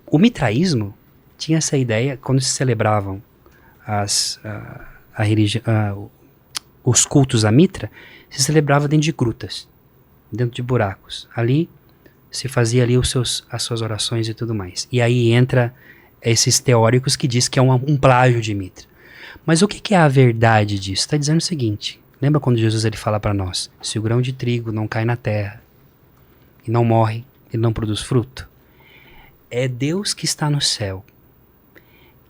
O mitraísmo tinha essa ideia quando se celebravam as, a religi- os cultos a Mitra, se celebrava dentro de grutas, dentro de buracos. Ali se fazia ali as suas orações e tudo mais. E aí entra esses teóricos que diz que é um plágio de Mitra. Mas o que é a verdade disso? Está dizendo o seguinte, lembra quando Jesus ele fala para nós, se o grão de trigo não cai na terra e não morre, ele não produz fruto? É Deus que está no céu,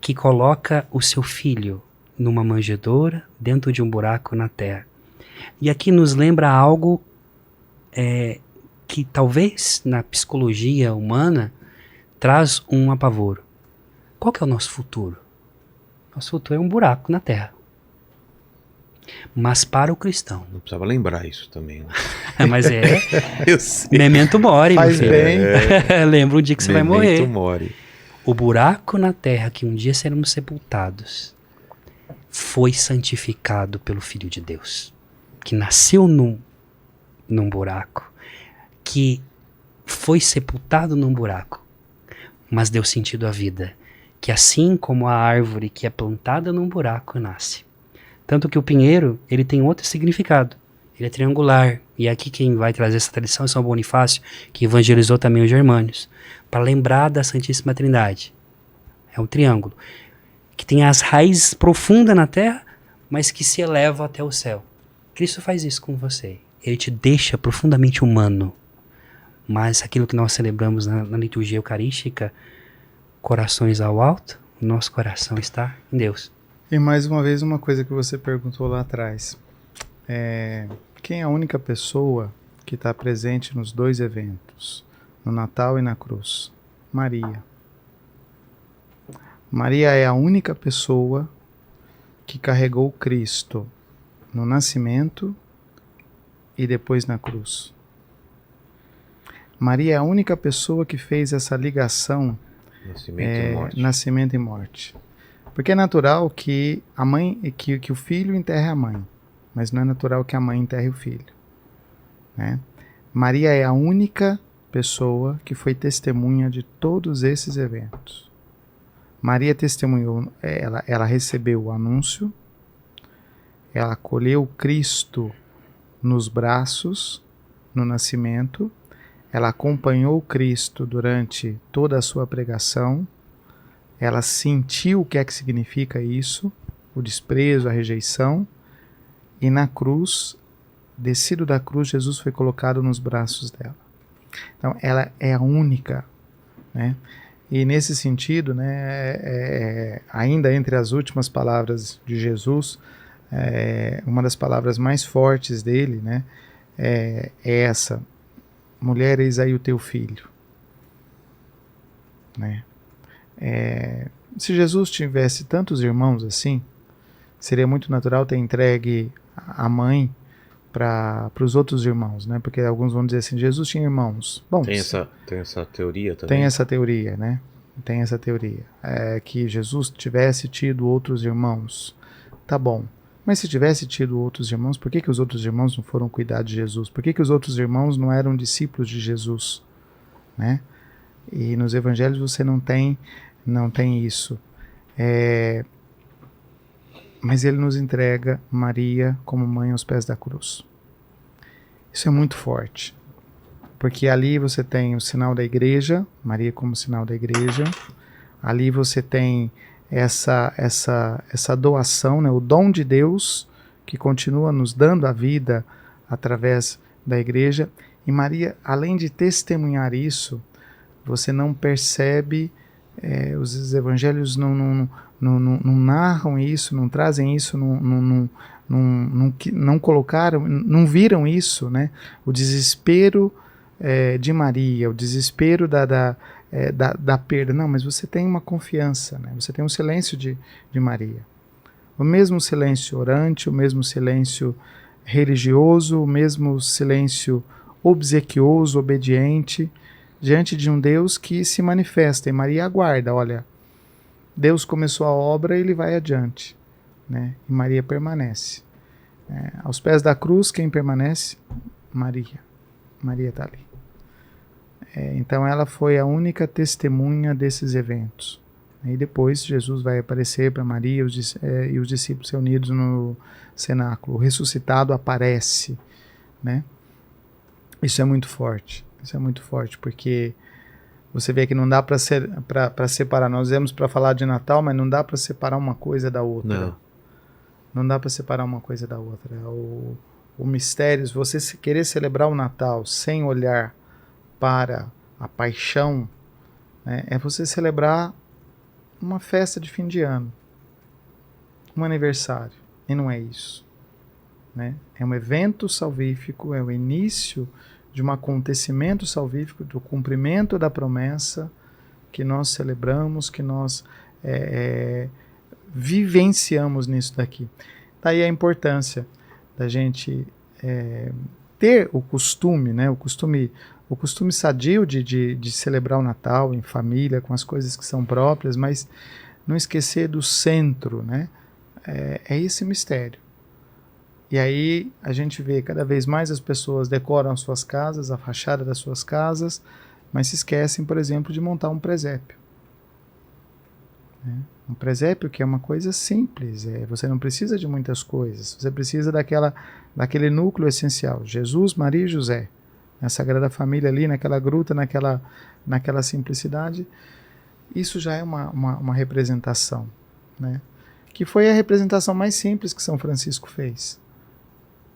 que coloca o seu filho numa manjedoura dentro de um buraco na terra. E aqui nos lembra algo que talvez na psicologia humana traz um apavoro. Qual que é o nosso futuro? Nosso futuro é um buraco na terra. Mas para o cristão. Não precisava lembrar isso também, né? Mas Eu sei. memento mori, meu Faz filho. bem. Lembra um dia que você vai morrer. Memento mori. O buraco na terra que um dia seremos sepultados foi santificado pelo Filho de Deus, que nasceu num buraco, que foi sepultado num buraco, mas deu sentido à vida, que assim como a árvore que é plantada num buraco nasce. Tanto que o pinheiro, ele tem outro significado. Ele é triangular. E aqui quem vai trazer essa tradição é São Bonifácio, que evangelizou também os germânios, para lembrar da Santíssima Trindade. É um triângulo, que tem as raízes profundas na terra, mas que se eleva até o céu. Cristo faz isso com você. Ele te deixa profundamente humano. Mas aquilo que nós celebramos na liturgia eucarística, corações ao alto, o nosso coração está em Deus. E mais uma vez, uma coisa que você perguntou lá atrás. Quem é a única pessoa que está presente nos dois eventos, no Natal e na cruz? Maria. Maria é a única pessoa que carregou Cristo no nascimento e depois na cruz. Maria é a única pessoa que fez essa ligação nascimento e morte. Porque é natural que a mãe, que o filho enterre a mãe, mas não é natural que a mãe enterre o filho, né? Maria é a única pessoa que foi testemunha de todos esses eventos. Maria testemunhou, ela recebeu o anúncio, ela acolheu Cristo nos braços no nascimento, ela acompanhou Cristo durante toda a sua pregação, ela sentiu o que é que significa isso, o desprezo, a rejeição, e na cruz, descido da cruz, Jesus foi colocado nos braços dela. Então, ela é a única, né? E nesse sentido, né, ainda entre as últimas palavras de Jesus, uma das palavras mais fortes dele, né, é essa: mulher, eis aí o teu filho, né? Se Jesus tivesse tantos irmãos assim, seria muito natural ter entregue a mãe para os outros irmãos, né? Porque alguns vão dizer assim, Jesus tinha irmãos. Bom, tem essa teoria também? Tem essa teoria, né? Tem essa teoria. Que Jesus tivesse tido outros irmãos. Tá bom. Mas se tivesse tido outros irmãos, por que os outros irmãos não foram cuidar de Jesus? Por que os outros irmãos não eram discípulos de Jesus, né? E nos evangelhos você não tem isso. Mas ele nos entrega Maria como mãe aos pés da cruz. Isso é muito forte, porque ali você tem o sinal da igreja, Maria como sinal da igreja, ali você tem essa doação, né, o dom de Deus que continua nos dando a vida através da igreja. E Maria, além de testemunhar isso, você não percebe, os evangelhos não narram isso, não trazem isso, não colocaram, não viram isso, né? O desespero de Maria, o desespero da perda. Não, mas você tem uma confiança, né? Você tem um silêncio de Maria. O mesmo silêncio orante, o mesmo silêncio religioso, o mesmo silêncio obsequioso, obediente, diante de um Deus que se manifesta. E Maria aguarda, olha, Deus começou a obra e ele vai adiante, né? E Maria permanece. Aos pés da cruz, quem permanece? Maria. Maria está ali. Então ela foi a única testemunha desses eventos. E depois Jesus vai aparecer para Maria e os discípulos reunidos no cenáculo. O ressuscitado aparece, né? Isso é muito forte. Isso é muito forte, porque você vê que não dá para separar. Nós viemos para falar de Natal, mas não dá para separar uma coisa da outra. Não dá para separar uma coisa da outra. O mistério, se você querer celebrar o Natal sem olhar para a paixão, né, é você celebrar uma festa de fim de ano, um aniversário, e não é isso, né? É um evento salvífico, é o início de um acontecimento salvífico, do cumprimento da promessa que nós celebramos, que nós vivenciamos nisso daqui. Daí a importância da gente ter o costume, né? O costume sadio de celebrar o Natal em família, com as coisas que são próprias, mas não esquecer do centro, né? É esse mistério. E aí a gente vê cada vez mais as pessoas decoram as suas casas, a fachada das suas casas, mas se esquecem, por exemplo, de montar um presépio. Né? Um presépio que é uma coisa simples, você não precisa de muitas coisas, você precisa daquele núcleo essencial, Jesus, Maria e José. A Sagrada Família ali, naquela gruta, naquela simplicidade, isso já é uma representação, né? Que foi a representação mais simples que São Francisco fez.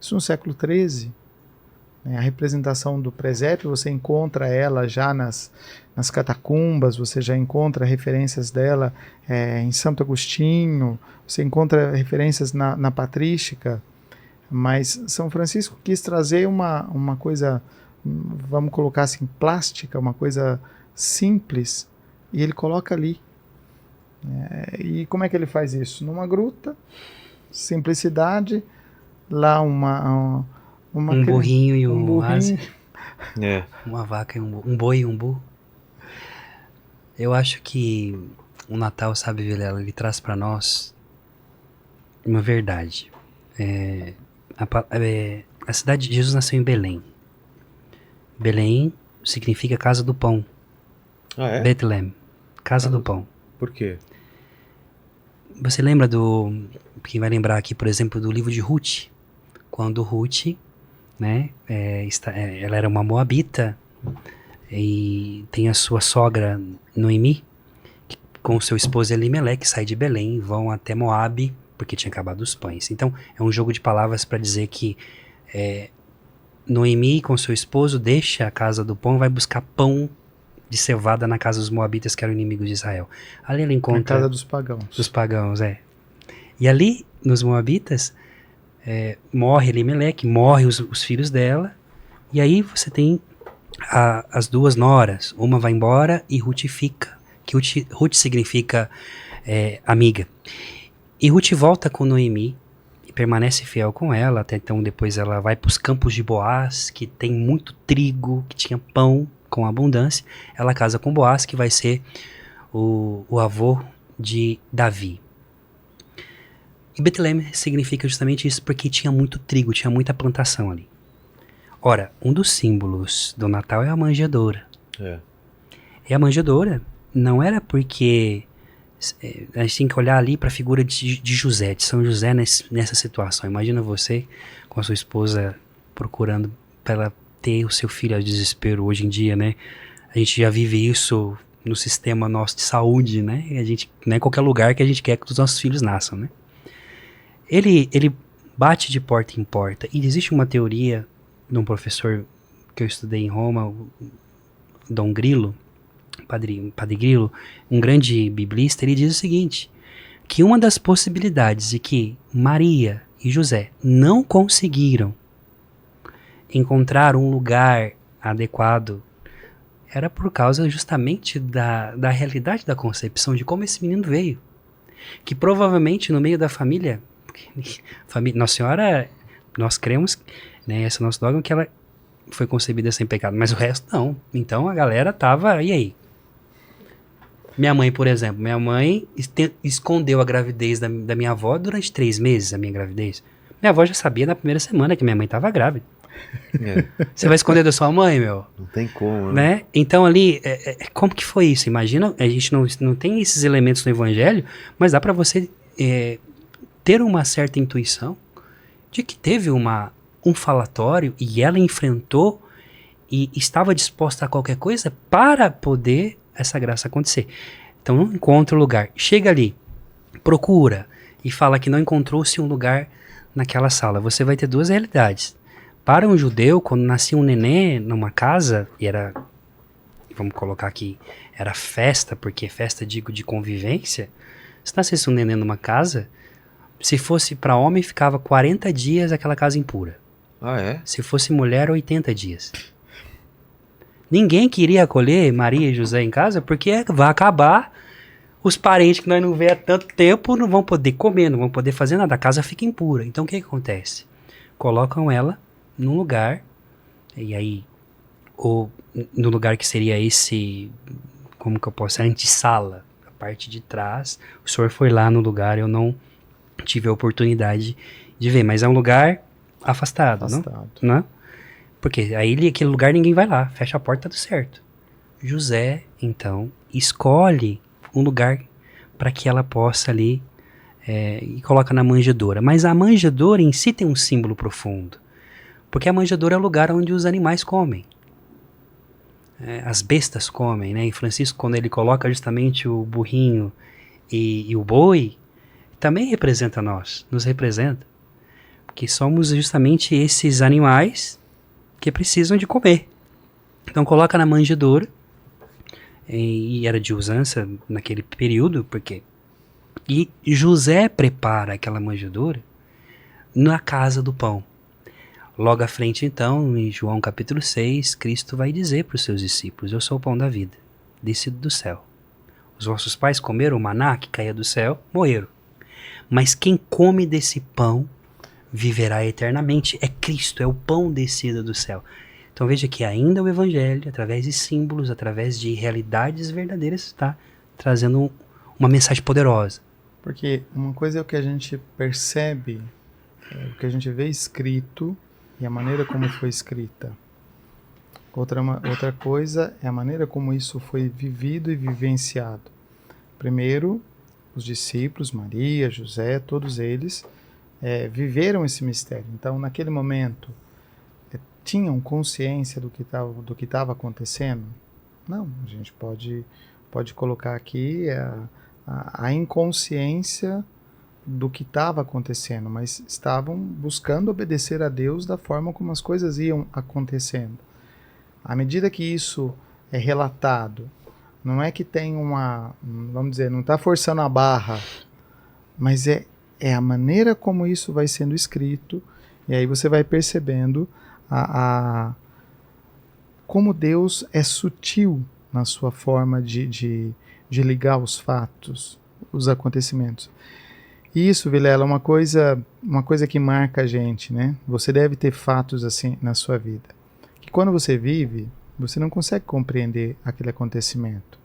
Isso no século XIII, né? A representação do presépio, você encontra ela já nas catacumbas, você já encontra referências dela em Santo Agostinho, você encontra referências na Patrística, mas São Francisco quis trazer uma coisa, vamos colocar assim, plástica, uma coisa simples, e ele coloca ali. E como é que ele faz isso? Numa gruta, simplicidade, lá um burrinho e um asa, uma vaca e um boi e um burro. Eu acho que o Natal, sabe, Vilela, ele traz para nós uma verdade. A cidade de Jesus nasceu em Belém. Belém significa casa do pão. Bethlehem, casa do pão. Por quê? Você lembra quem vai lembrar aqui, por exemplo, do livro de Ruth? Quando Ruth, né, ela era uma moabita e tem a sua sogra Noemi, que, com seu esposo Elimeleque, sai de Belém e vão até Moabe, porque tinha acabado os pães. Então, é um jogo de palavras para dizer que Noemi, com seu esposo, deixa a casa do pão e vai buscar pão de cevada na casa dos moabitas, que eram inimigos de Israel. Ali ela encontra... Na casa dos pagãos. Dos pagãos, E ali, nos moabitas, morre Elimeleque, morre os filhos dela, e aí você tem as duas noras. Uma vai embora e Ruth fica, que Ruth significa amiga. E Ruth volta com Noemi, e permanece fiel com ela, até então depois ela vai para os campos de Boaz, que tem muito trigo, que tinha pão com abundância. Ela casa com Boaz, que vai ser o avô de Davi. E Bethlehem significa justamente isso, porque tinha muito trigo, tinha muita plantação ali. Ora, um dos símbolos do Natal é a manjedoura. E a manjedoura não era porque... a gente tem que olhar ali para a figura de José, de São José nessa situação. Imagina você com a sua esposa procurando para ela ter o seu filho a desespero hoje em dia, né? A gente já vive isso no sistema nosso de saúde, né? A gente, não é qualquer lugar que a gente quer que os nossos filhos nasçam, né? Ele bate de porta em porta. E existe uma teoria de um professor que eu estudei em Roma, o Dom Grilo, Padre Grilo, um grande biblista. Ele diz o seguinte, que uma das possibilidades de que Maria e José não conseguiram encontrar um lugar adequado era por causa justamente da realidade da concepção, de como esse menino veio. Que provavelmente no meio da família Nossa Senhora, nós cremos, né, esse é o nosso dogma, que ela foi concebida sem pecado, mas o resto não. Então a galera tava, e aí? Minha mãe, por exemplo, escondeu a gravidez da minha avó durante 3 meses, a minha gravidez. Minha avó já sabia na primeira semana que minha mãe estava grávida. Você vai esconder da sua mãe, meu? Não tem como, né? Então ali, como que foi isso? Imagina, a gente não tem esses elementos no evangelho, mas dá para você ter uma certa intuição de que teve um falatório e ela enfrentou e estava disposta a qualquer coisa para poder essa graça acontecer. Então não encontra o lugar. Chega ali, procura e fala que não encontrou-se um lugar naquela sala. Você vai ter duas realidades. Para um judeu, quando nascia um nenê numa casa, e era, vamos colocar aqui, era festa, porque festa, digo, de convivência, se nascesse um nenê numa casa, se fosse para homem, ficava 40 dias aquela casa impura. Ah, é? Se fosse mulher, 80 dias. Ninguém queria acolher Maria e José em casa, porque vai acabar, os parentes que nós não vemos há tanto tempo não vão poder comer, não vão poder fazer nada, a casa fica impura. Então o que acontece? Colocam ela num lugar, e aí, ou no lugar que seria esse, como que eu posso dizer, antessala, a parte de trás. O senhor foi lá no lugar, eu não tive a oportunidade de ver, mas é um lugar afastado. Não? Porque aí aquele lugar ninguém vai lá, fecha a porta, tá tudo certo. José, então, escolhe um lugar para que ela possa ali e coloca na manjedoura. Mas a manjedoura em si tem um símbolo profundo. Porque a manjedoura é o lugar onde os animais comem. As bestas comem, né? E Francisco, quando ele coloca justamente o burrinho e o boi, também representa nós, nos representa. Porque somos justamente esses animais que precisam de comer. Então coloca na manjedoura, e era de usança naquele período, porque... E José prepara aquela manjedoura na casa do pão. Logo à frente, então, em João capítulo 6, Cristo vai dizer para os seus discípulos: eu sou o pão da vida, descido do céu. Os vossos pais comeram o maná que caía do céu, morreram. Mas quem come desse pão viverá eternamente. É Cristo, é o pão descido do céu. Então veja que ainda o Evangelho, através de símbolos, através de realidades verdadeiras, está trazendo uma mensagem poderosa. Porque uma coisa é o que a gente percebe, o que a gente vê escrito e a maneira como foi escrita. Outra coisa é a maneira como isso foi vivido e vivenciado. Primeiro, os discípulos, Maria, José, todos eles viveram esse mistério. Então, naquele momento, tinham consciência do que estava acontecendo? Não, a gente pode colocar aqui a inconsciência do que estava acontecendo, mas estavam buscando obedecer a Deus da forma como as coisas iam acontecendo. À medida que isso é relatado, não é que tem vamos dizer, não está forçando a barra, mas é a maneira como isso vai sendo escrito, e aí você vai percebendo como Deus é sutil na sua forma de ligar os fatos, os acontecimentos. E isso, Vilela, é uma coisa que marca a gente, né? Você deve ter fatos assim na sua vida, que quando você vive, você não consegue compreender aquele acontecimento.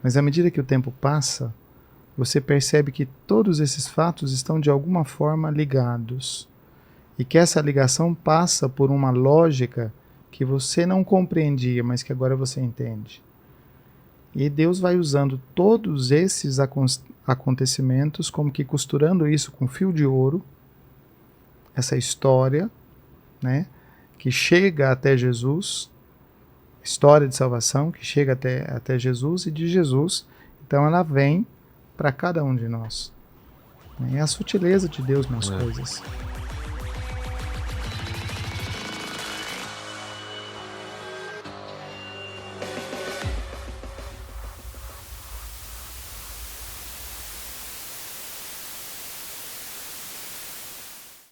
Mas à medida que o tempo passa, você percebe que todos esses fatos estão de alguma forma ligados. E que essa ligação passa por uma lógica que você não compreendia, mas que agora você entende. E Deus vai usando todos esses acontecimentos, como que costurando isso com fio de ouro, essa história, né, que chega até Jesus, história de salvação, que chega até Jesus, e de Jesus, então ela vem para cada um de nós. É a sutileza de Deus nas coisas.